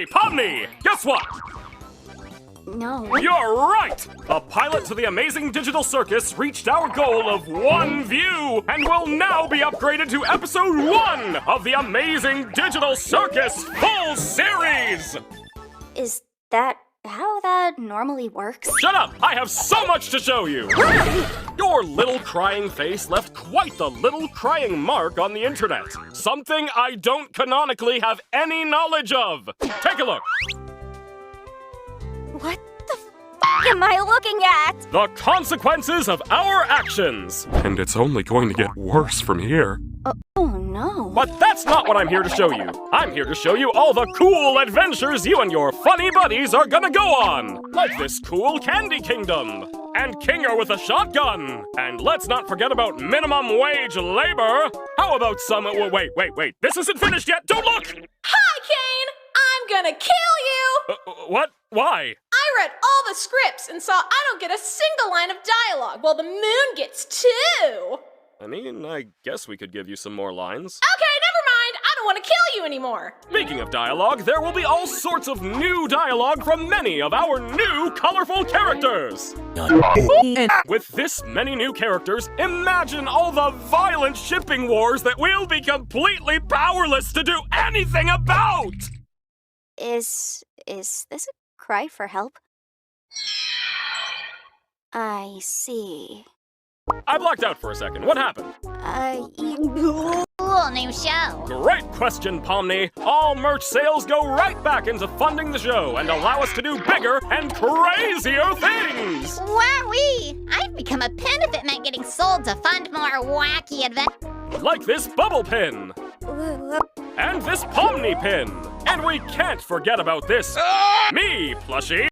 Hey, Pomni! Guess what? No. You're right! The pilot to the Amazing Digital Circus reached our goal of 1 view and will now be upgraded to episode 1 of the Amazing Digital Circus full series! Is that how that normally works? Shut up! I have so much to show you! Your little crying face left quite the little crying mark on the internet. Something I don't canonically have any knowledge of. Take a look. What the f am I looking at? The consequences of our actions. And it's only going to get worse from here. Oh no. But that's not what I'm here to show you. I'm here to show you all the cool adventures you and your funny buddies are gonna go on. Like this cool Candy Kingdom. And Kinger with a shotgun. And let's not forget about minimum wage labor. How about some... Wait. This isn't finished yet. Don't look! Hi, Kane! I'm gonna kill you! What? Why? I read all the scripts and saw I don't get a single line of dialogue, while the moon gets 2. I mean, I guess we could give you some more lines. Okay, never mind. I don't want to kill you anymore. Speaking of dialogue, there will be all sorts of new dialogue from many of our new colorful characters. With this many new characters, imagine all the violent shipping wars that we'll be completely powerless to do anything about! Is this a cry for help? I see. I blacked out for a second. What happened? Cool new show. Great question, Pomni. All merch sales go right back into funding the show and allow us to do bigger and crazier things! Wowee! I'd become a pin if it meant getting sold to fund more wacky adventures. Like this bubble pin! And this Pomni pin! And we can't forget about this me plushie!